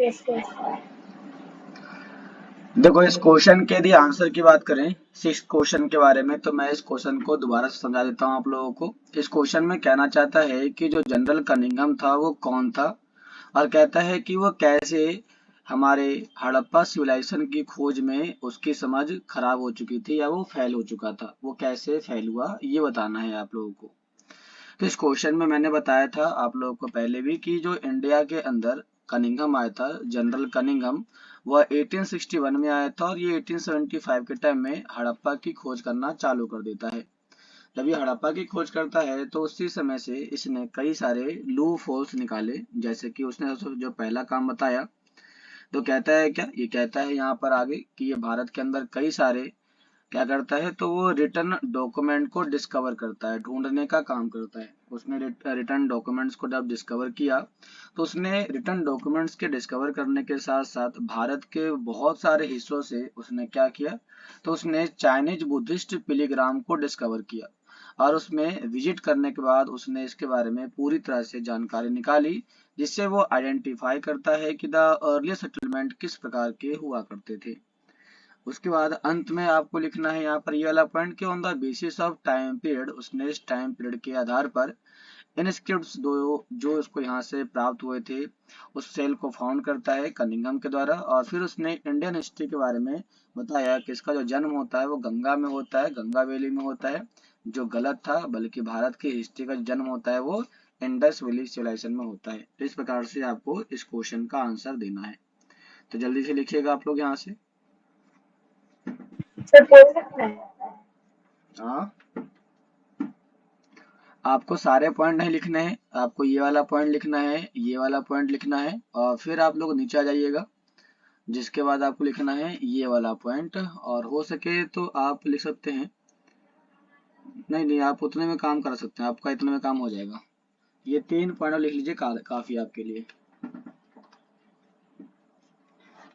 Yes yes. देखो इस question के यदि आंसर की बात करें, सिक्स क्वेश्चन के बारे में, तो मैं इस क्वेश्चन को दोबारा से समझा देता हूँ आप लोगों को। इस क्वेश्चन में कहना चाहता है कि जो जनरल कनिंघम था वो कौन था, और कहता है कि वो कैसे हमारे हड़प्पा सिविलाइजेशन की खोज में उसकी समझ खराब हो चुकी थी या वो फेल हो चुका था, वो कैसे फेल हुआ ये बताना है आप लोगों को। तो इस क्वेश्चन में मैंने बताया था आप लोगों को पहले भी कि जो इंडिया के अंदर कनिंघम आया था, जनरल कनिंघम, वह 1861 में आया था और ये 1875 के टाइम में हड़प्पा की खोज करना चालू कर देता है। जब ये हड़प्पा की खोज करता है तो उसी समय से इसने कई सारे लूप होल्स निकाले, जैसे कि उसने जो पहला काम बताया, तो कहता है क्या, ये कहता है यहाँ पर आगे कि ये भारत के अंदर कई सारे क्या करता है, तो वो रिटर्न डॉक्यूमेंट को डिस्कवर करता है, ढूंढने का काम करता है। उसने रिटर्न डॉक्यूमेंट्स को जब डिस्कवर किया, तो उसने रिटर्न डॉक्यूमेंट्स के डिस्कवर करने के साथ साथ भारत के बहुत सारे हिस्सों से उसने क्या किया, तो उसने चाइनीज बुद्धिस्ट पिलीग्राम को डिस्कवर किया, और उसमें विजिट करने के बाद उसने इसके बारे में पूरी तरह से जानकारी निकाली, जिससे वो आइडेंटिफाई करता है कि द अर्ली सेटलमेंट किस प्रकार के हुआ करते थे। उसके बाद अंत में आपको लिखना है यहाँ पर ये वाला पॉइंट कि on the basis of time period, उसने इस टाइम पीरियड के आधार पर इनस्क्रिप्ट्स दो जो उसको यहाँ से प्राप्त हुए थे उस सेल को फाउंड करता है कनिंघम के द्वारा, और फिर उसने इंडियन हिस्ट्री के बारे में बताया कि इसका जो जन्म होता है वो गंगा में होता है, गंगा वैली में होता है, जो गलत था, बल्कि भारत की हिस्ट्री का जन्म होता है वो इंडस वैली सिविलाइजेशन में होता है। तो इस प्रकार से आपको इस क्वेश्चन का आंसर देना है, तो जल्दी से लिखिएगा आप लोग यहाँ से। सर बोल सकते हैं? हाँ, आपको सारे पॉइंट नहीं लिखने हैं, आपको ये वाला पॉइंट लिखना है, ये वाला पॉइंट लिखना है, और फिर आप लोग नीचे आ जाइएगा, जिसके बाद आपको लिखना है ये वाला पॉइंट, और हो सके तो आप लिख सकते हैं, नहीं नहीं आप उतने में काम कर सकते हैं, आपका इतने में काम हो जाएगा। ये तीन पॉइंट लिख लीजिए, काफी आपके लिए।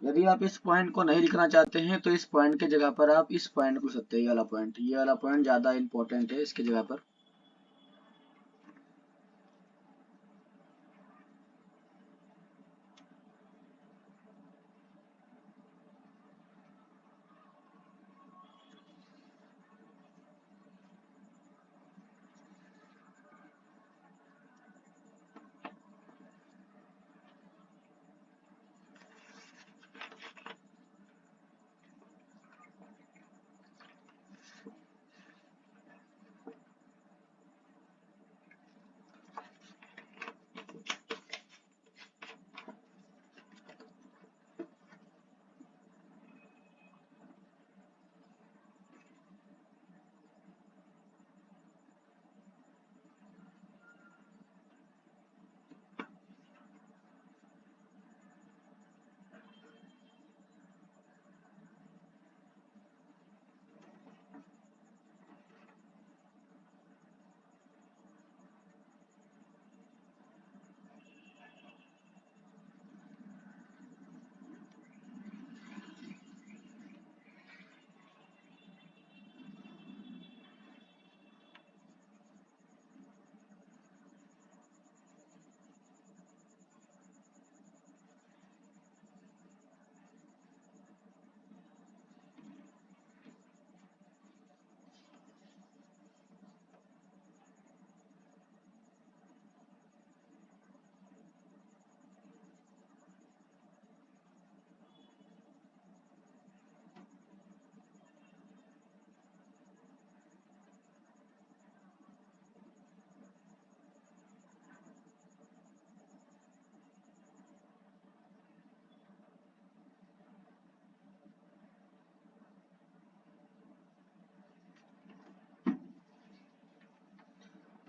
यदि आप इस पॉइंट को नहीं लिखना चाहते हैं तो इस पॉइंट के जगह पर आप इस पॉइंट को लिख सकते हैं, ये वाला पॉइंट ज्यादा इंपॉर्टेंट है इसके जगह पर।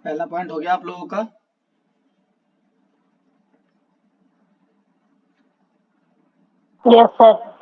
पहला पॉइंट हो गया आप लोगों का। Yes sir.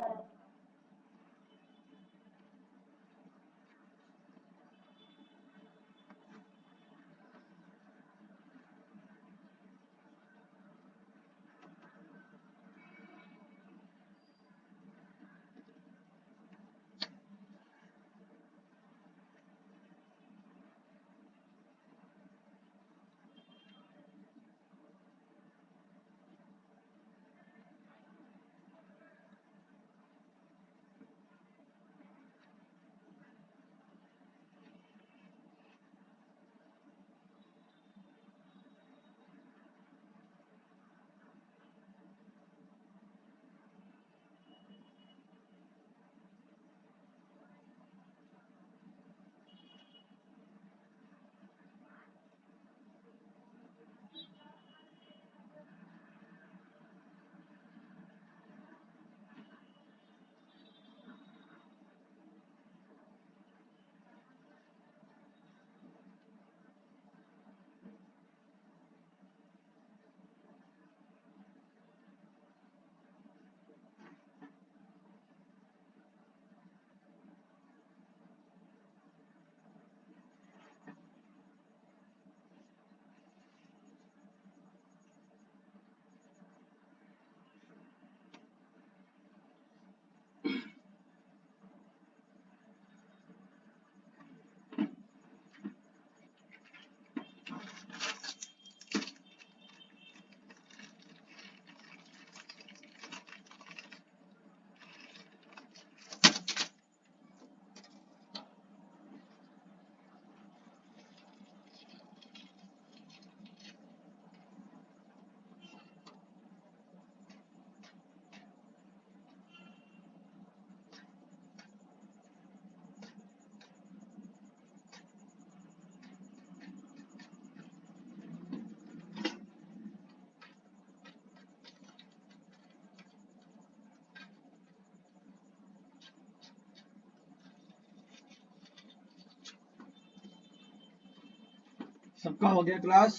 सबका हो गया क्लास?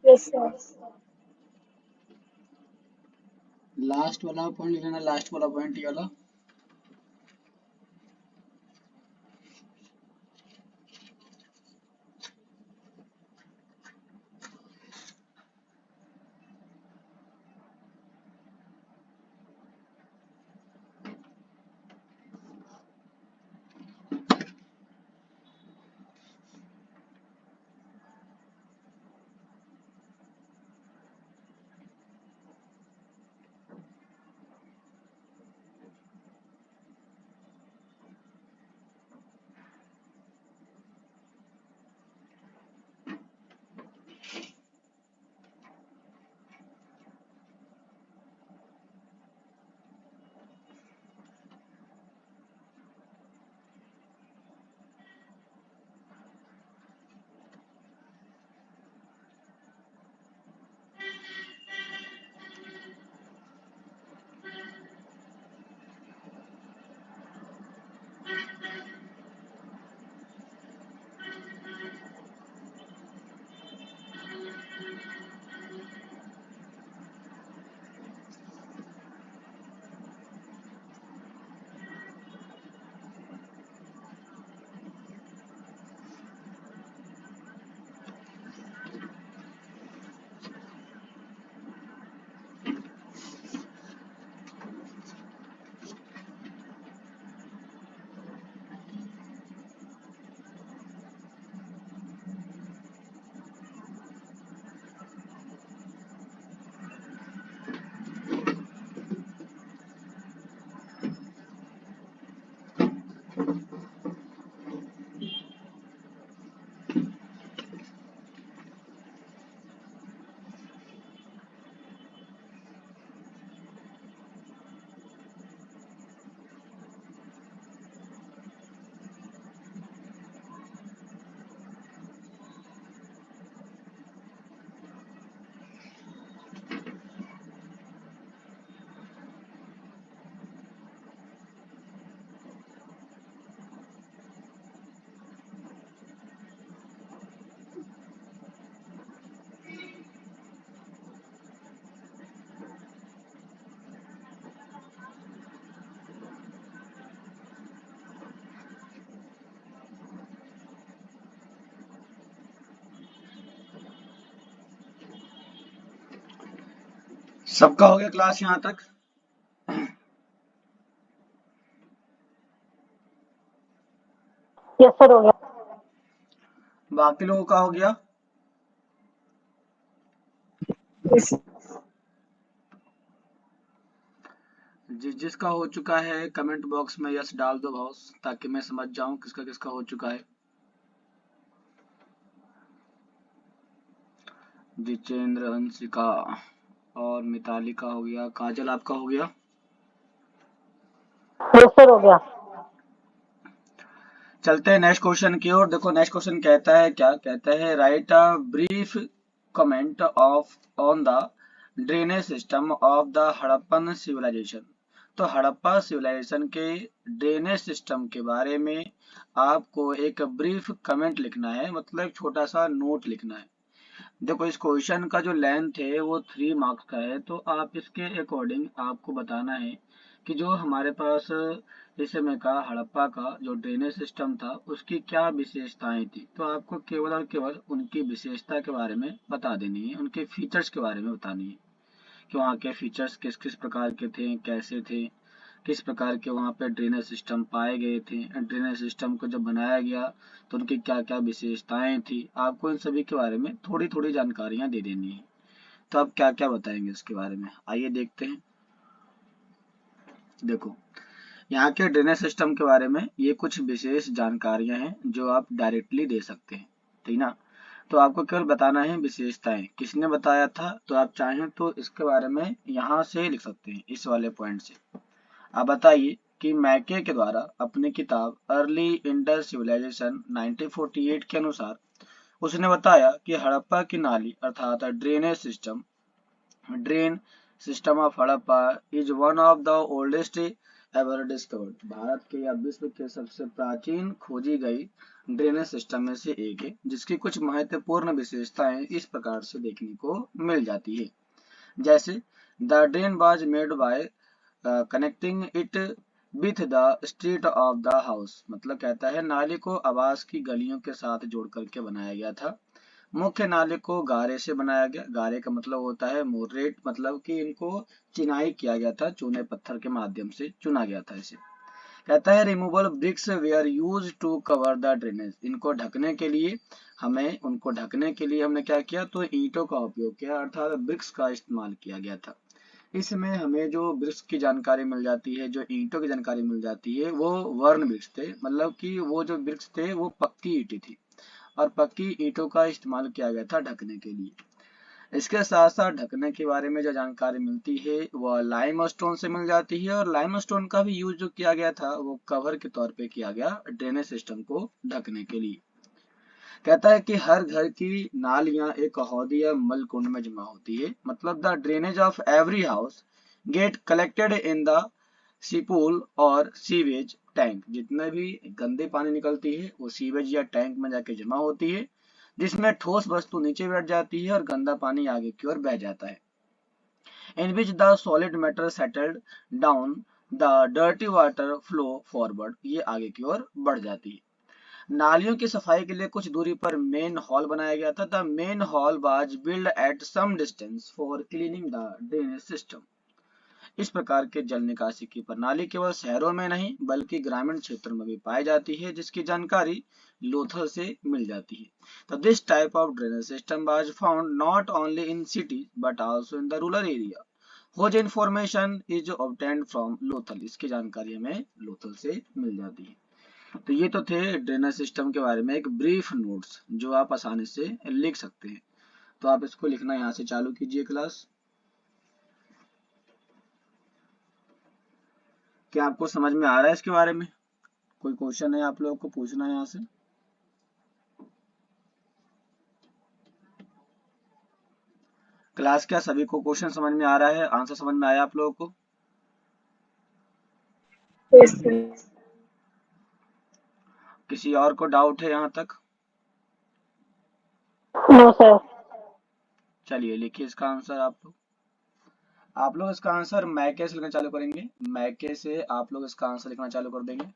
Yes, sir. लास्ट वाला पॉइंट लिख लेना, लास्ट वाला पॉइंट ये वाला। सबका हो गया क्लास यहाँ तक? Yes, sir, हो गया। बाकी लोगों का हो गया? Yes. जिसका हो चुका है कमेंट बॉक्स में यस डाल दो बॉस, ताकि मैं समझ जाऊं किसका किसका हो चुका है। जितेंद्र, अंशिका और मिताली का हो गया। काजल आपका हो गया? Yes, sir, हो गया। चलते हैं नेक्स्ट क्वेश्चन की ओर। देखो नेक्स्ट क्वेश्चन कहता है, क्या कहता है, write a brief comment of on the drainage system of the Harappan civilisation. तो हड़प्पा सिविलाइजेशन के ड्रेनेज सिस्टम के बारे में आपको एक ब्रीफ कमेंट लिखना है, मतलब एक छोटा सा नोट लिखना है। देखो इस क्वेश्चन का जो लेंथ है वो 3 मार्क्स का है, तो आप इसके अकॉर्डिंग आपको बताना है कि जो हमारे पास इस समय का हड़प्पा का जो ड्रेनेज सिस्टम था उसकी क्या विशेषताएं थी। तो आपको केवल और केवल उनकी विशेषता के बारे में बता देनी है, उनके फीचर्स के बारे में बतानी है कि वहाँ के फीचर्स किस किस प्रकार के थे, कैसे थे, किस प्रकार के वहाँ पे ड्रेनेज सिस्टम पाए गए थे, ड्रेनेज सिस्टम को जब बनाया गया तो उनकी क्या क्या विशेषताएं थी। आपको इन सभी के बारे में थोड़ी थोड़ी जानकारियां दे देनी है। तो आप क्या क्या बताएंगे इसके बारे में, आइए देखते हैं। देखो यहाँ के ड्रेनेज सिस्टम के बारे में ये कुछ विशेष जानकारियां हैं जो आप डायरेक्टली दे सकते हैं, ठीक ना। तो आपको केवल बताना है विशेषताएं, किसने बताया था, तो आप चाहें तो इसके बारे में यहाँ से लिख सकते हैं, इस वाले पॉइंट से। आप बताइए कि मैके के द्वारा अपनी किताब अर्ली इंडस सिविलाइजेशन 1948 के अनुसार उसने बताया कि हड़प्पा की नाली अर्थात drainage system drain system of Harappa is one of the oldest ever discovered. Bharat के या विश्व के सबसे प्राचीन खोजी गई ड्रेनेज सिस्टम में से एक है, जिसकी कुछ महत्वपूर्ण विशेषताएं इस प्रकार से देखने को मिल जाती है। जैसे the drain was made by connecting it with the street of the house, मतलब कहता है नाले को आवास की गलियों के साथ जोड़ करके बनाया गया था। मुख्य नाले को गारे से बनाया गया। गारे का मतलब होता है मोरेट, मतलब कि इनको चिनाई किया गया था, चूने पत्थर के माध्यम से चुना गया था इसे। कहता है removal bricks were use to cover the drainage, इनको ढकने के लिए हमने क्या किया, तो ईंटों का उपयोग किया, अर्थात ब्रिक्स का इस्तेमाल किया गया था। इसमें हमें जो वृक्ष की जानकारी मिल जाती है, जो ईंटों की जानकारी मिल जाती है, वो वर्ण वृक्ष थे, मतलब कि वो जो वृक्ष थे वो पक्की ईंटें थी और पक्की ईंटों का इस्तेमाल किया गया था ढकने के लिए। इसके साथ साथ ढकने के बारे में जो जानकारी मिलती है वह लाइमस्टोन से मिल जाती है, और लाइमस्टोन का भी यूज जो किया गया था वो कवर के तौर पे किया गया ड्रेनेज सिस्टम को ढकने के लिए। कहता है कि हर घर की नालियां एक हौदी या मल कुंड में जमा होती है, मतलब the drainage of every house get collected in the cesspool और सीवेज टैंक, जितने भी गंदे पानी निकलती है वो सीवेज या टैंक में जाके जमा होती है, जिसमें ठोस वस्तु नीचे बैठ जाती है और गंदा पानी आगे की ओर बह जाता है। In which the solid matter settled down, the dirty water flow forward, ये आगे की ओर बढ़ जाती है। नालियों की सफाई के लिए कुछ दूरी पर मेन हॉल बनाया गया था। The main hall was build at some distance for cleaning the drainage system. इस प्रकार के जल निकासी की प्रणाली केवल शहरों में नहीं बल्कि ग्रामीण क्षेत्रों में भी पाई जाती है, जिसकी जानकारी लोथल से मिल जाती है। तो this type of drainage system was found not only in city but also in the rural area, whose information is obtained from Lothal, इसकी जानकारी हमें लोथल से मिल जाती है। तो ये तो थे ड्रेनेज सिस्टम के बारे में एक ब्रीफ नोट्स जो आप आसानी से लिख सकते हैं। तो आप इसको लिखना यहाँ से चालू कीजिए क्लास। क्या आपको समझ में आ रहा है इसके बारे में? कोई क्वेश्चन है आप लोगों को पूछना है यहाँ से? क्लास क्या सभी को क्वेश्चन समझ में आ रहा है, आंसर समझ में आया आप लोगों को? Yes sir. किसी और को डाउट है यहाँ तक? No sir. चलिए लिखिए इसका आंसर आप लोग इसका आंसर मैके से लिखना चालू करेंगे। मैके से आप लोग इसका आंसर लिखना चालू कर देंगे।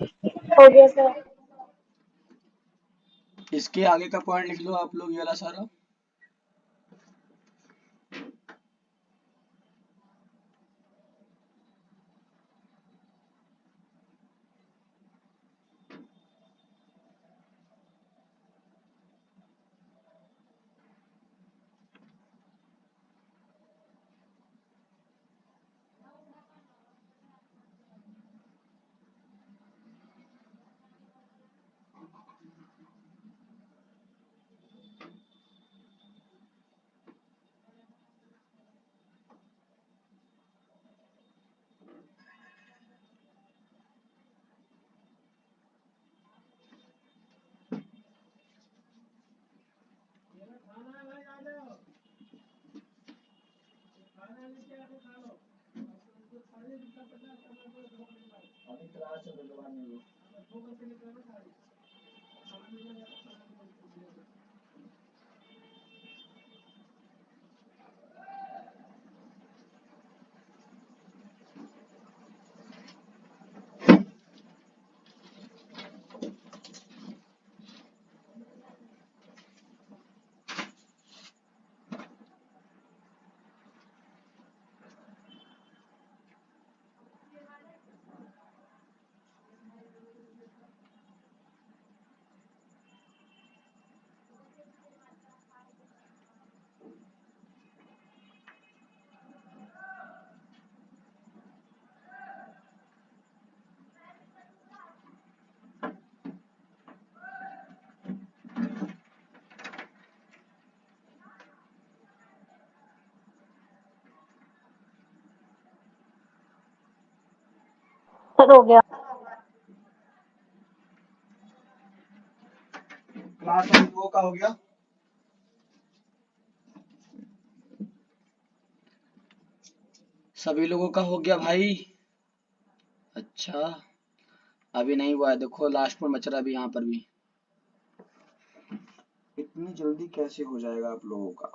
हो गया सर। इसके आगे का पॉइंट लिख लो आप लोग, ये वाला सारा। सर हो गया। क्लास में लोगों का हो गया। सभी लोगों का हो गया भाई। अच्छा, अभी नहीं हुआ है, देखो लास्ट में बच रहा है अभी यहाँ पर भी। इतनी जल्दी कैसे हो जाएगा आप लोगों का?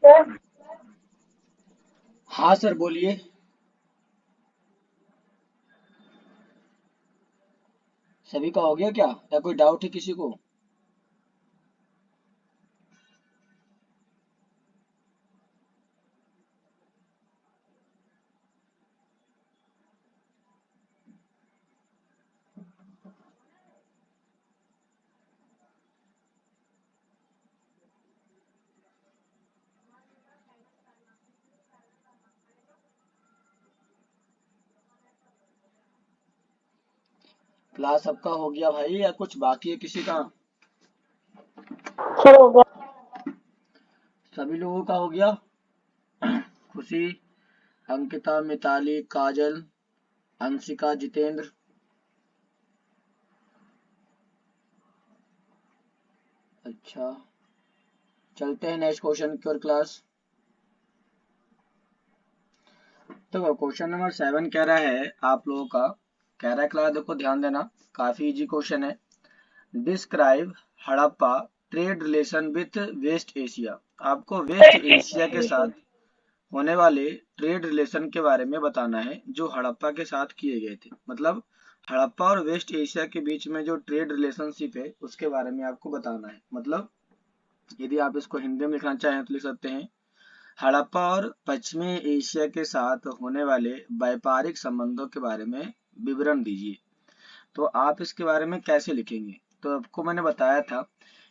सर हाँ सर बोलिए। सभी का हो गया क्या, या कोई डाउट है किसी को? क्लास सबका हो गया भाई या कुछ बाकी है किसी का? सर हो गया। सभी लोगों का हो गया? खुशी, अंकिता, मिताली, काजल, अंशिका, जितेंद्र। अच्छा, चलते हैं नेक्स्ट क्वेश्चन की ओर क्लास। तो क्वेश्चन नंबर 7 कह रहा है आप लोगों का, कह रहा है क्लास देखो ध्यान देना, काफी इजी क्वेश्चन है। Describe Harappa trade relation with West Asia. आपको वेस्ट एशिया के साथ होने वाले ट्रेड रिलेशन के बारे में बताना है जो हड़प्पा के साथ किए गए थे। मतलब हड़प्पा और वेस्ट एशिया के बीच में जो ट्रेड रिलेशनशिप है उसके बारे में आपको बताना है। मतलब यदि आप इसको हिंदी में लिखना चाहें तो लिख सकते हैं, हड़प्पा और पश्चिमी एशिया के साथ होने वाले व्यापारिक संबंधों के बारे में विवरण दीजिए। तो आप इसके बारे में कैसे लिखेंगे? तो आपको मैंने बताया था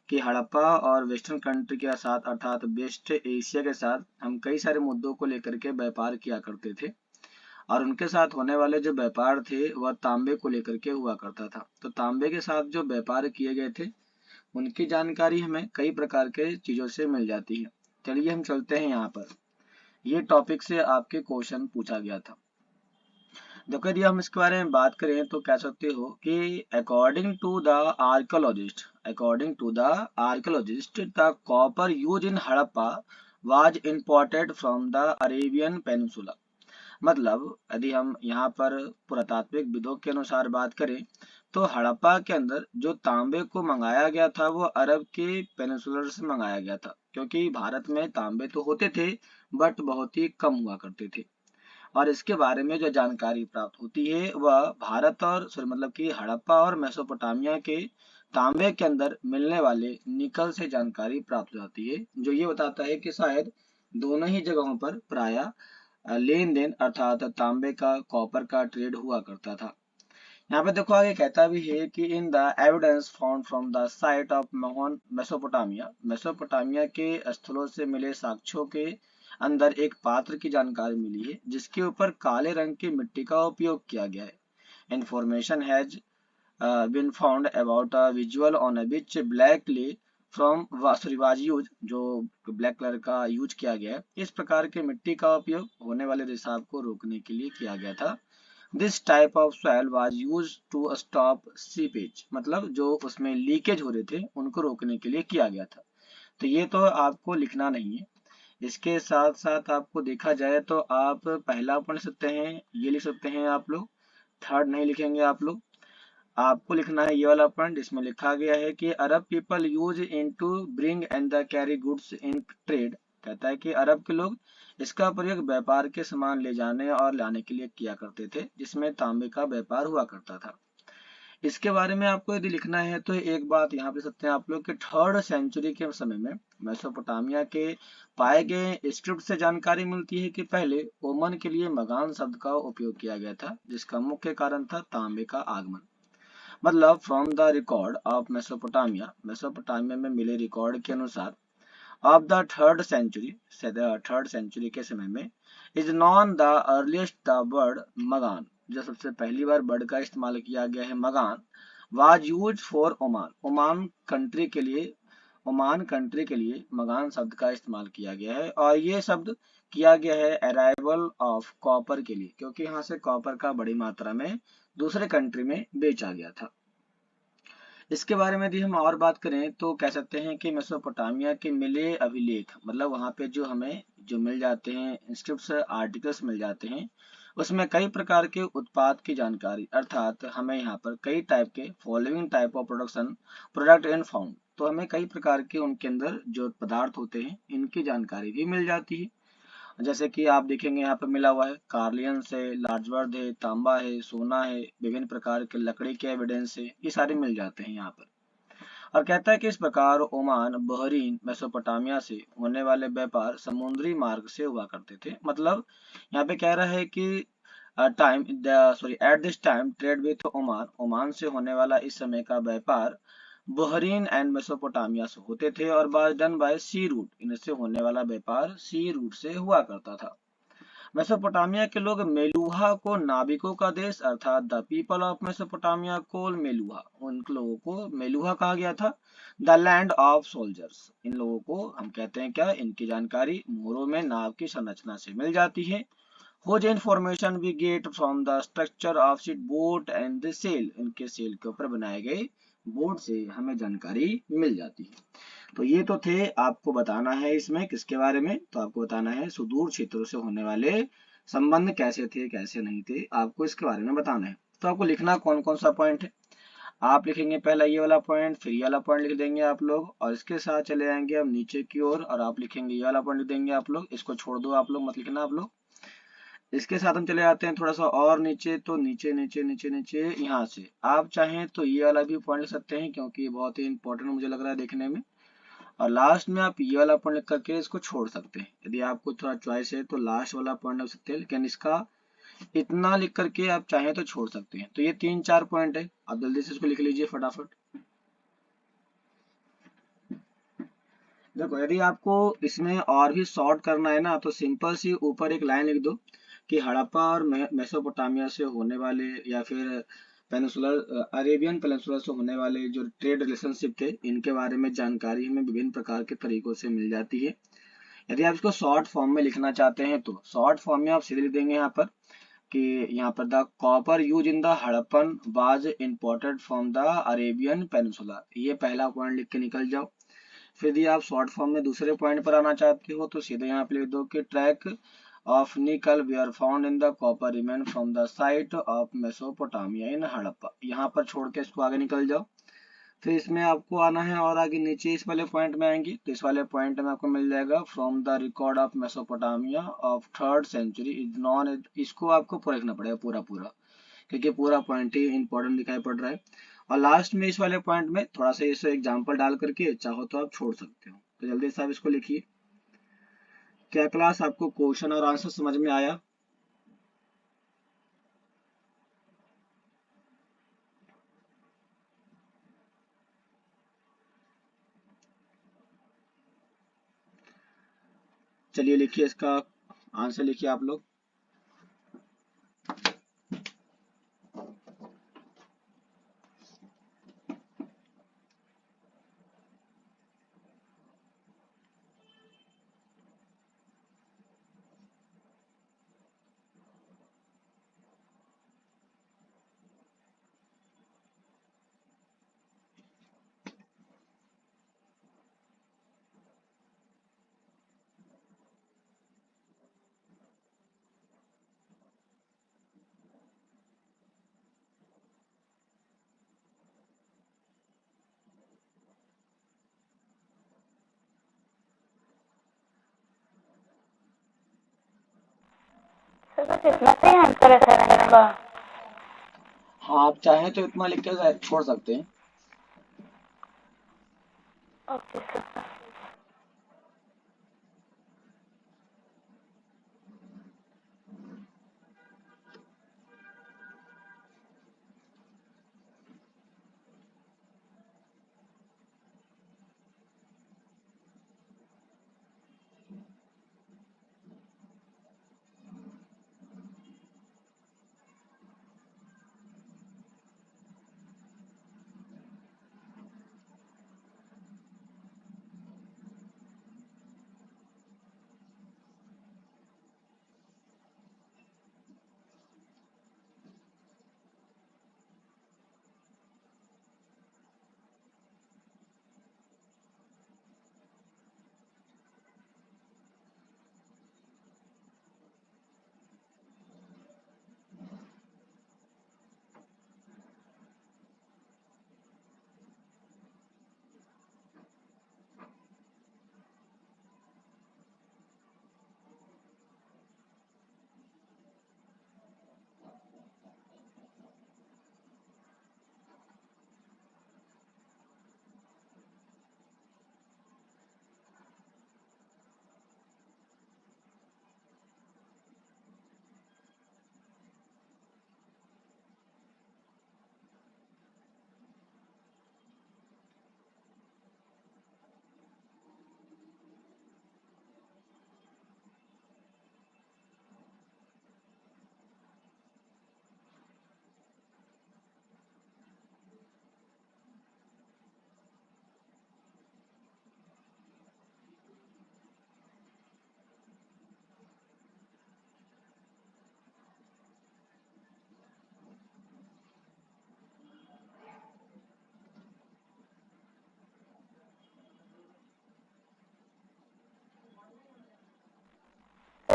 कि हड़प्पा और वेस्टर्न कंट्री के साथ अर्थात वेस्ट एशिया के साथ हम कई सारे मुद्दों को लेकर के व्यापार किया करते थे और उनके साथ होने वाले जो व्यापार थे वह तांबे को लेकर के हुआ करता था। तो तांबे के साथ जो व्यापार किए गए थे उनकी जानकारी हमें कई प्रकार के चीजों से मिल जाती है। चलिए हम चलते हैं यहाँ पर, ये टॉपिक से आपके क्वेश्चन पूछा गया था। देखो यदि हम इसके बारे में बात करें तो कह सकते हो कि according to the archaeologist the copper use in Harappa was imported from the Arabian peninsula. मतलब यदि हम यहाँ पर पुरातात्विक विदों के अनुसार बात करें तो हड़प्पा के अंदर जो तांबे को मंगाया गया था वो अरब के पेनिनसुलर से मंगाया गया था, क्योंकि भारत में तांबे तो होते थे बट बहुत ही कम हुआ करते थे। और इसके बारे में जो जानकारी प्राप्त होती है वह भारत और सॉरी मतलब कि हड़प्पा और मेसोपोटामिया के तांबे के अंदर मिलने वाले निकल से जानकारी प्राप्त हो जाती है, जो ये बताता है कि शायद दोनों ही जगहों पर प्राय लेन देन अर्थात तांबे का कॉपर का ट्रेड हुआ करता था। यहाँ पे देखो आगे कहता भी है कि in the evidence found from the site of Mohan Mesopotamia, Mesopotamia के स्थलों से मिले साक्ष्यों के अंदर एक पात्र की जानकारी मिली है जिसके ऊपर काले रंग की मिट्टी का उपयोग किया गया है। Information has been found about a visual on a which black clay from was use, जो ब्लैक कलर का यूज किया गया है। इस प्रकार के मिट्टी का उपयोग होने वाले रिसाव को रोकने के लिए किया गया था। This type of soil was used to stop seepage, मतलब जो उसमें लीकेज हो रहे थे उनको रोकने के लिए किया गया था। तो ये तो आपको लिखना नहीं है। इसके साथ साथ आपको देखा जाए तो आप पहला पढ़ सकते हैं, ये लिख सकते हैं आप लोग, थर्ड नहीं लिखेंगे आप लोग। आपको लिखना है ये वाला पॉइंट जिसमें लिखा गया है कि Arab people use in to bring and the carry goods in trade. कहता है कि अरब के लोग इसका प्रयोग व्यापार के सामान ले जाने और लाने के लिए किया करते थे, जिसमें तांबे का व्यापार हुआ करता था। इसके बारे में आपको यदि लिखना है तो एक बात यहाँ पे सकते हैं आप लोग कि 3rd सेंचुरी के समय में मेसोपोटामिया के पाए गए स्क्रिप्ट से जानकारी मिलती है कि पहले ओमन के लिए मगान शब्द का उपयोग किया गया था, जिसका मुख्य कारण था तांबे का आगमन। मतलब from the record of Mesopotamia, Mesopotamia में मिले रिकॉर्ड के अनुसार ऑफ द थर्ड सेंचुरी के समय में is known the earliest the word Magan, जो सबसे पहली बार वर्ड का इस्तेमाल किया गया है Magan, was use for Oman, Oman country के लिए मगान शब्द का इस्तेमाल किया गया है। और ये शब्द किया गया है अराइवल ऑफ कॉपर के लिए, क्योंकि यहाँ से कॉपर का बड़ी मात्रा में दूसरे कंट्री में बेचा गया था। इसके बारे में यदि हम और बात करें तो कह सकते हैं कि मेसोपोटामिया के मिले अभिलेख, मतलब वहाँ पे जो हमें जो मिल जाते हैं इंस्क्रिप्ट्स आर्टिकल्स मिल जाते हैं, उसमें कई प्रकार के उत्पाद की जानकारी, अर्थात हमें यहाँ पर कई टाइप के following type of product and found, तो हमें कई प्रकार के उनके अंदर जो पदार्थ होते हैं इनकी जानकारी भी मिल जाती है। जैसे कि आप देखेंगे यहाँ पे मिला हुआ है कार्लियन से, लार्जवर्ड है, तांबा है, सोना है, विभिन्न प्रकार के लकड़ी के एविडेंस है, ये सारे मिल जाते हैं यहाँ पर। और कहता है कि इस प्रकार ओमान, बहरीन, मेसोपोटामिया से होने वाले व्यापार समुद्री मार्ग से हुआ करते थे। मतलब यहाँ पे कह रहा है कि at this time trade with Oman, Oman से होने वाला इस समय का व्यापार बहरीन एंड मेसोपोटामिया से होते थे और was done by sea route, इनसे होने वाला व्यापार सी रूट से हुआ करता था। मेसोपोटामिया के लोग मेलुहा को नाविकों का देश अर्थात the people of Mesopotamia call Meluha, उन लोगों को मेलुहा कहा गया था। द लैंड ऑफ सोल्जर्स, इन लोगों को हम कहते हैं क्या, इनकी जानकारी मोहरों में नाव की संरचना से मिल जाती है। Whose information we get from the structure of ship boat and the sail, इनके सेल के ऊपर बनाए गए बोर्ड से हमें जानकारी मिल जाती है। तो ये तो थे, आपको बताना है इसमें किसके बारे में, तो आपको बताना है सुदूर क्षेत्रों से होने वाले संबंध कैसे थे कैसे नहीं थे, आपको इसके बारे में बताना है। तो आपको लिखना कौन कौन सा पॉइंट है, आप लिखेंगे पहला ये वाला पॉइंट, फिर ये वाला पॉइंट लिख देंगे आप लोग, और इसके साथ चले जाएंगे हम नीचे की ओर और आप लिखेंगे ये वाला पॉइंट लिख देंगे आप लोग, इसको छोड़ दो आप लोग, मत लिखना आप लोग। इसके साथ हम चले जाते हैं थोड़ा सा और नीचे, तो नीचे नीचे नीचे नीचे यहाँ से आप चाहें तो ये वाला भी पॉइंट लिख सकते हैं क्योंकि ये बहुत ही इंपॉर्टेंट मुझे लग रहा है देखने में, और लास्ट में आप ये वाला पॉइंट लिख करके इसको छोड़ सकते हैं। यदि आपको थोड़ा चॉइस है तो लास्ट वाला पॉइंट लिख सकते हैं, लेकिन इसका इतना लिख करके आप चाहें तो छोड़ सकते हैं। तो ये 3-4 पॉइंट है, आप जल्दी से इसको लिख लीजिए फटाफट। देखो यदि आपको इसमें और भी शॉर्ट करना है ना, तो सिंपल सी ऊपर एक लाइन लिख दो कि हड़प्पा और मेसोपोटामिया से होने वाले या फिर पेनिसुलर अरेबियन पेनिसुलर से होने वाले जो ट्रेड रिलेशनशिप थे, इनके बारे में जानकारी हमें विभिन्न प्रकार के तरीकों से मिल जाती है। यदि आप इसको शॉर्ट फॉर्म में लिखना चाहते हैं तो शॉर्ट फॉर्म में आप सीधे लिख देंगे यहाँ पर कि यहाँ पर the copper use in the Harappan was imported from the Arabian peninsula, ये पहला पॉइंट लिख के निकल जाओ। फिर यदि आप शॉर्ट फॉर्म में दूसरे पॉइंट पर आना चाहते हो तो सीधे यहाँ पे लिख दो कि trace of nickel were found in the copper remain from the site of Mesopotamia in Harappa, यहाँ पर छोड़ के इसको आगे निकल जाओ। फिर इसमें आपको आना है और आगे नीचे इस वाले पॉइंट में आएंगे तो इस वाले पॉइंट में आपको मिल जाएगा from the record of Mesopotamia of 3rd century is known, इसको आपको पूरा लिखना पड़ेगा पूरा पूरा, क्योंकि पूरा पॉइंट ही इंपॉर्टेंट दिखाई पड़ रहा है। और लास्ट में इस वाले पॉइंट में थोड़ा सा इसे एग्जांपल डाल करके चाहो तो आप छोड़ सकते हो। तो जल्दी से आप इसको लिखिए। क्या क्लास आपको क्वेश्चन और आंसर समझ में आया? चलिए लिखिए, इसका आंसर लिखिए आप लोग। सर बस इतना सही आंसर है सर इसका? हाँ आप चाहें तो इतना लिख के छोड़ सकते हैं। Okay sir.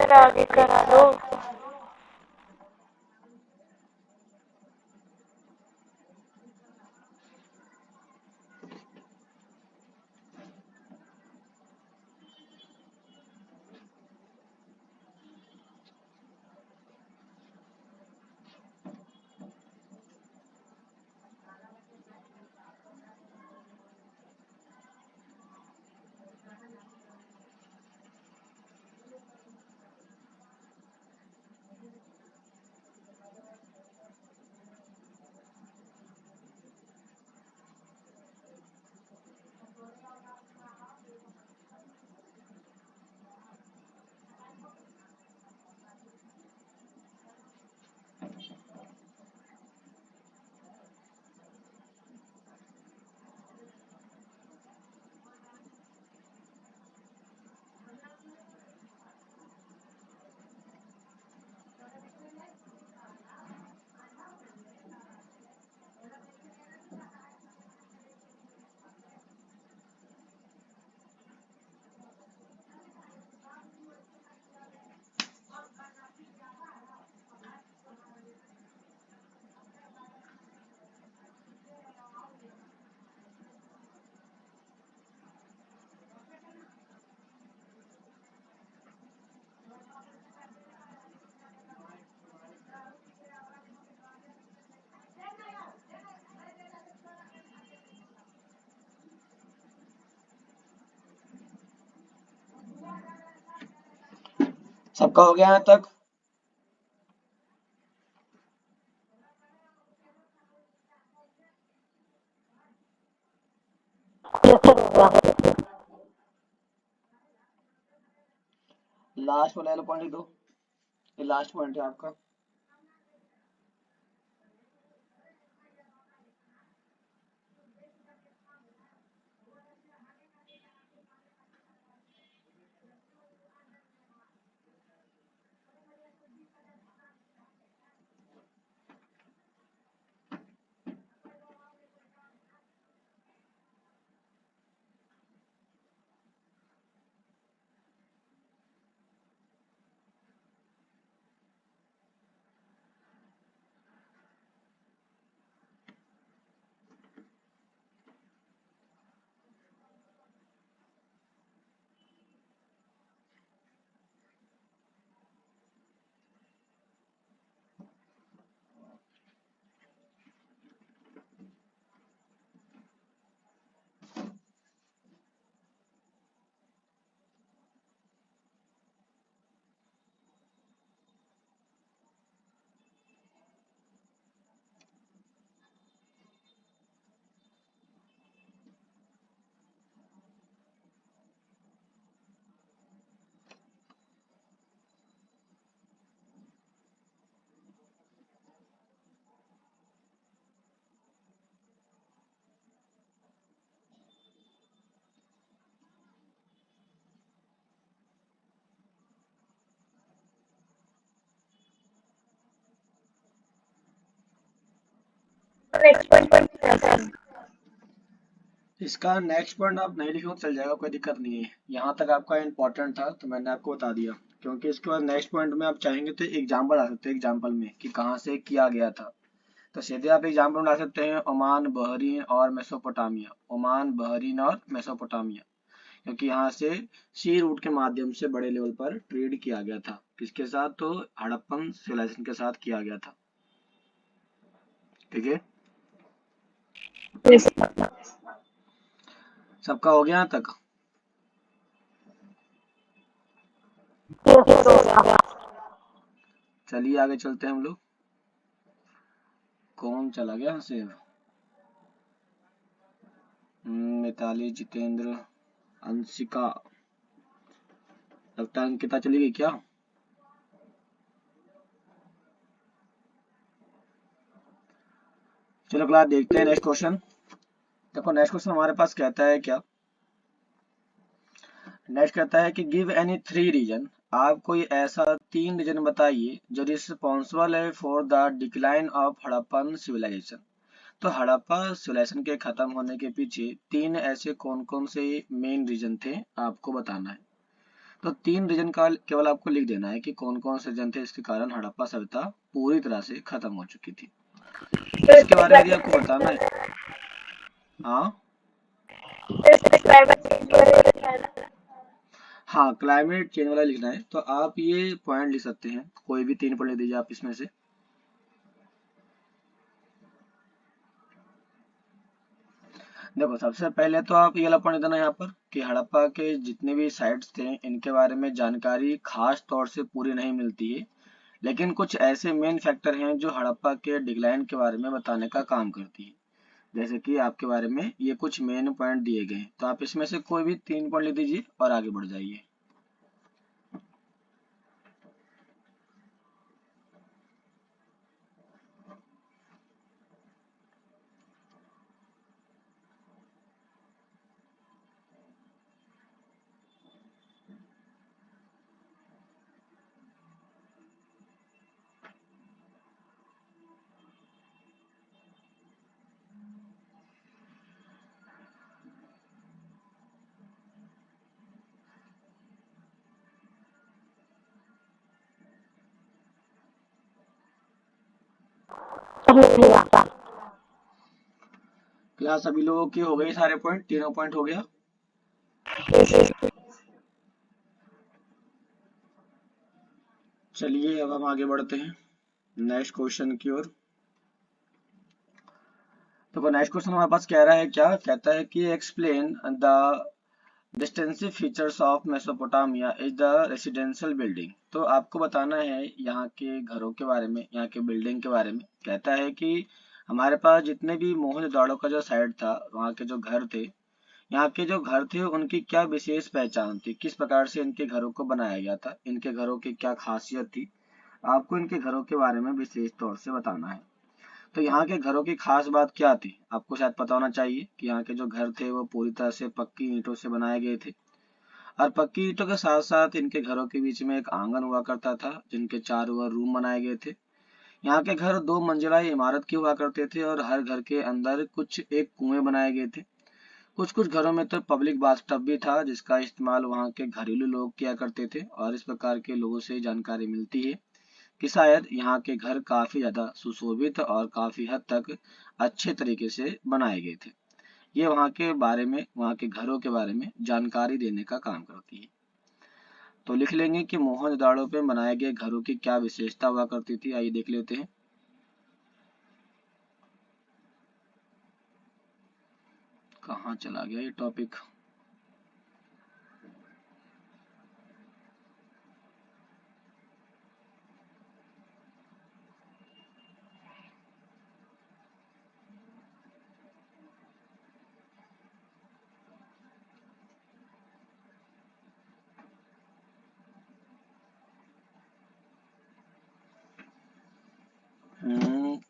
सर आगे करा दो। सबका हो गया यहाँ तक? लास्ट वाला पॉइंट लिख दो, ये लास्ट पॉइंट है आपका। नेक्स्ट पॉइंट क्या सर? इसका नेक्स्ट पॉइंट आप नहीं लिखो चल जाएगा, कोई दिक्कत नहीं है। यहाँ तक आपका इम्पोर्टेंट था तो मैंने आपको बता दिया, क्योंकि इसके बाद नेक्स्ट पॉइंट में आप चाहेंगे तो एग्जाम्पल आ सकते हैं एग्जाम्पल में कि कहाँ से किया गया था। तो सीधे आप एग्जाम्पल में ला सकते हैं ओमान, बहरीन और मेसोपोटामिया। ओमान, बहरीन और मेसोपोटामिया, क्योंकि यहाँ से सी रूट के माध्यम से बड़े लेवल पर ट्रेड किया गया था। किसके साथ? तो हड़प्पन सिविलाइजेशन के साथ किया गया था। ठीक है, सबका हो गया यहाँ तक? चलिए आगे चलते हैं हम लोग। कौन चला गया यहाँ से? मिताली, जितेंद्र, अंशिका, लगता है अंकिता चली गई क्या? चलो क्लास देखते हैं नेक्स्ट क्वेश्चन। देखो नेक्स्ट क्वेश्चन हमारे पास कहता है क्या? नेक्स्ट कहता है कि गिव एनी 3 रीजन। आप कोई ऐसा 3 रीजन बताइए जो रिस्पॉन्सिबल है for the decline of Harappan civilisation. तो हड़प्पा सिविलाइजेशन के खत्म होने के पीछे 3 ऐसे कौन कौन से मेन रीजन थे आपको बताना है। तो 3 रीजन का केवल आपको लिख देना है कि कौन कौन से रीजन थे इसके कारण हड़प्पा सभ्यता पूरी तरह से खत्म हो चुकी थी। इसके बारे में यदि आपको बताना है, हाँ हाँ क्लाइमेट चेंज वाला लिखना है, तो आप ये पॉइंट लिख सकते हैं, कोई भी 3 पॉइंट लिख दीजिए आप इसमें से। देखो सबसे पहले तो आप ये वाला पॉइंट देना यहाँ पर कि हड़प्पा के जितने भी साइट्स थे इनके बारे में जानकारी खास तौर से पूरी नहीं मिलती है, लेकिन कुछ ऐसे मेन फैक्टर हैं जो हड़प्पा के डिक्लाइन के बारे में बताने का काम करती है। जैसे कि आपके बारे में ये कुछ मेन पॉइंट दिए गए हैं, तो आप इसमें से कोई भी 3 पॉइंट लिख दीजिए और आगे बढ़ जाइए। क्लास सभी लोगों की हो गई, सारे पॉइंट, तीनों पॉइंट हो गया। चलिए अब हम आगे बढ़ते हैं नेक्स्ट क्वेश्चन की ओर। तो नेक्स्ट क्वेश्चन हमारे पास कह रहा है, क्या कहता है कि explain the distinctive features of Mesopotamia is the residential building. तो आपको बताना है यहाँ के घरों के बारे में, यहाँ के बिल्डिंग के बारे में। कहता है कि हमारे पास जितने भी मोहनजोदड़ो का जो साइड था, वहाँ के जो घर थे, यहाँ के जो घर थे उनकी क्या विशेष पहचान थी, किस प्रकार से इनके घरों को बनाया गया था, इनके घरों की क्या खासियत थी, आपको इनके घरों के बारे में विशेष तौर से बताना है। तो यहाँ के घरों की खास बात क्या थी, आपको शायद पता होना चाहिए कि यहाँ के जो घर थे वो पूरी तरह से पक्की ईंटों से बनाए गए थे, और पक्की ईंटों के साथ साथ इनके घरों के बीच में एक आंगन हुआ करता था जिनके चारों ओर रूम बनाए गए थे। यहाँ के घर 2 मंजिला इमारत के हुआ करते थे और हर घर के अंदर कुछ एक कुएं बनाए गए थे। कुछ कुछ घरों में तो पब्लिक बाथटब भी था जिसका इस्तेमाल वहाँ के घरेलू लोग किया करते थे, और इस प्रकार के लोगों से जानकारी मिलती है कि शायद यहाँ के घर काफी ज्यादा सुशोभित और काफी हद तक अच्छे तरीके से बनाए गए थे। ये वहाँ के बारे में, वहाँ के घरों के बारे में जानकारी देने का काम करती है। तो लिख लेंगे कि मोहनजोदड़ो पे बनाए गए घरों की क्या विशेषता हुआ करती थी। आइए देख लेते हैं। कहाँ चला गया ये टॉपिक।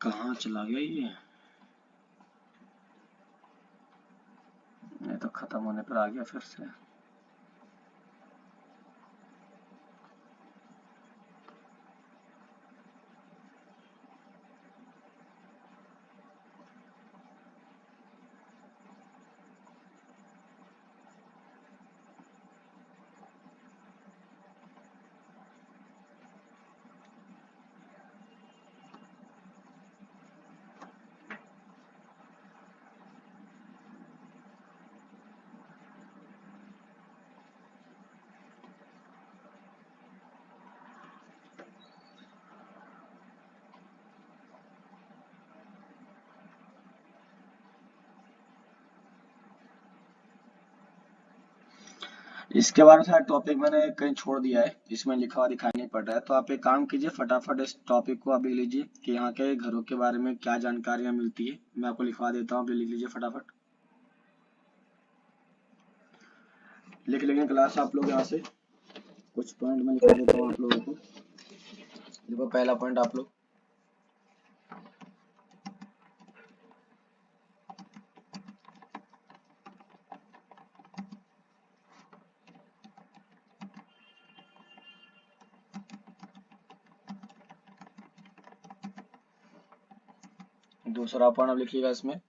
कहाँ चला गया ये तो खत्म होने पर आ गया फिर से। इसके बारे में सारा टॉपिक मैंने कहीं छोड़ दिया है, इसमें लिखा हुआ दिखाई नहीं पड़ रहा है। तो आप एक काम कीजिए, फटाफट इस टॉपिक को अभी लीजिए कि यहाँ के घरों के बारे में क्या जानकारियां मिलती है। मैं आपको लिखवा देता हूँ, लिख लीजिए फटाफट। लिख लेंगे क्लास आप लोग, यहाँ से कुछ पॉइंट मैं लिखवा देता हूँ आप लोगों को। देखो पहला पॉइंट आप लोग, दूसरा पॉइंट आप लिखिएगा इसमें।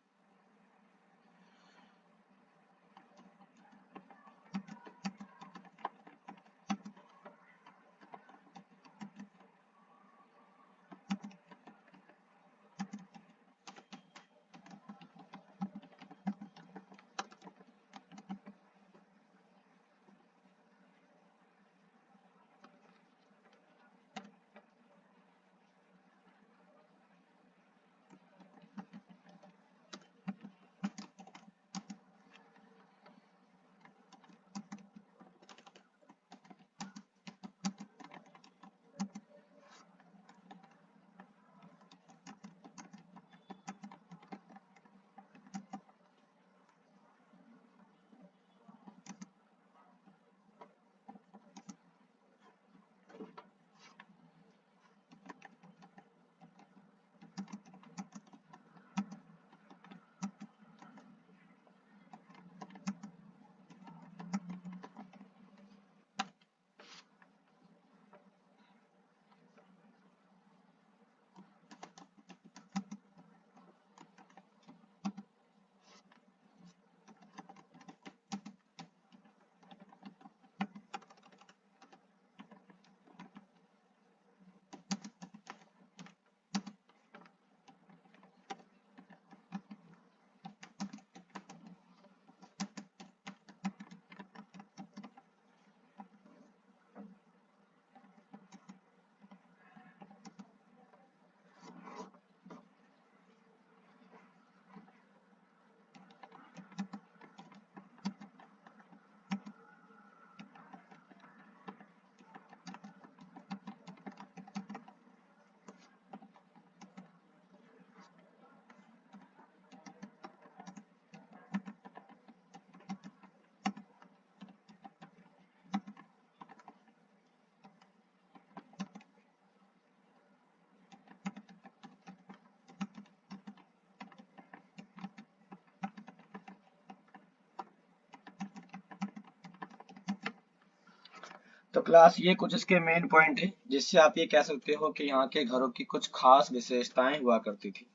तो क्लास ये कुछ इसके मेन पॉइंट है जिससे आप ये कह सकते हो कि यहाँ के घरों की कुछ खास विशेषताएं हुआ करती थी।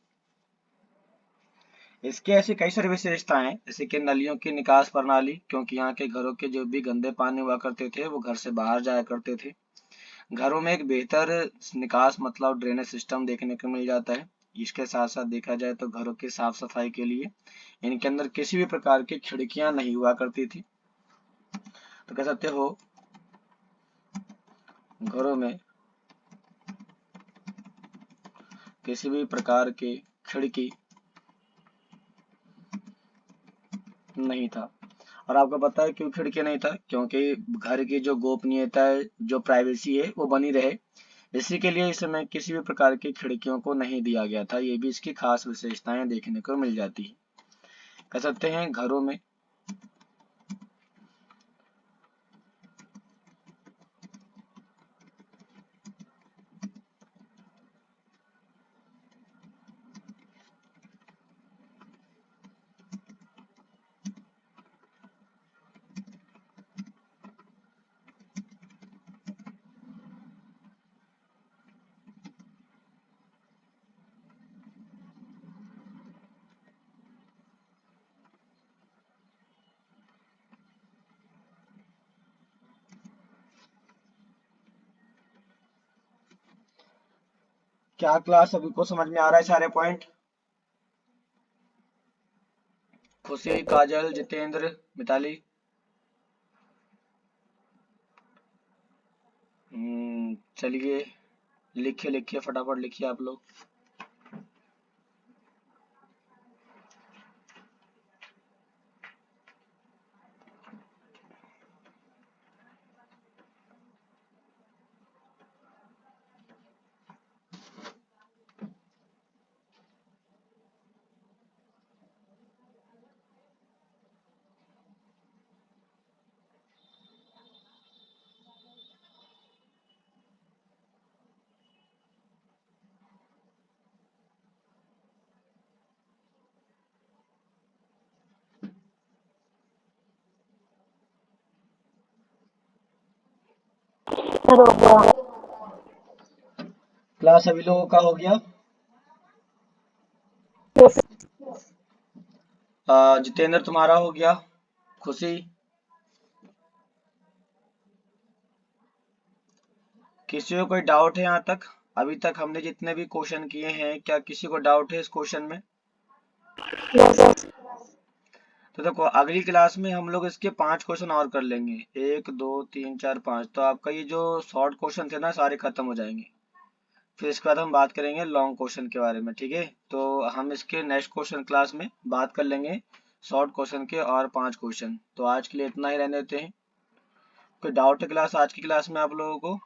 इसके ऐसी कई सारी विशेषताएं हैं, जैसे कि नलियों की निकास प्रणाली, क्योंकि यहाँ के घरों के जो भी गंदे पानी हुआ करते थे वो घर से बाहर जाया करते थे। घरों में एक बेहतर निकास मतलब ड्रेनेज सिस्टम देखने को मिल जाता है। इसके साथ साथ देखा जाए तो घरों की साफ सफाई के लिए इनके अंदर किसी भी प्रकार की खिड़कियां नहीं हुआ करती थी। तो कह सकते हो घरों में किसी भी प्रकार की खिड़की नहीं था। और आपको पता है क्यों खिड़की नहीं था? क्योंकि घर की जो गोपनीयता है, जो प्राइवेसी है वो बनी रहे, इसी के लिए इस समय किसी भी प्रकार की खिड़कियों को नहीं दिया गया था। ये भी इसकी खास विशेषताएं देखने को मिल जाती है। कह सकते हैं घरों में क्या क्लास सभी को समझ में आ रहा है सारे पॉइंट? खुशी, काजल, जितेंद्र, मिताली। चलिए लिखिए लिखिए फटाफट लिखिए आप लोग। क्लास सभी लोगों का हो गया? जितेंद्र तुम्हारा हो गया? खुशी? किसी को कोई डाउट है यहाँ तक? अभी तक हमने जितने भी क्वेश्चन किए हैं, क्या किसी को डाउट है इस क्वेश्चन में? तो देखो अगली क्लास में हम लोग इसके 5 क्वेश्चन और कर लेंगे। 1 2 3 4 5। तो आपका ये जो शॉर्ट क्वेश्चन थे ना सारे खत्म हो जाएंगे। फिर इसके बाद हम बात करेंगे लॉन्ग क्वेश्चन के बारे में, ठीक है? तो हम इसके नेक्स्ट क्वेश्चन क्लास में बात कर लेंगे शॉर्ट क्वेश्चन के और 5 क्वेश्चन। तो आज के लिए इतना ही रहने देते हैं। कोई डाउट है क्लास आज की क्लास में आप लोगों को?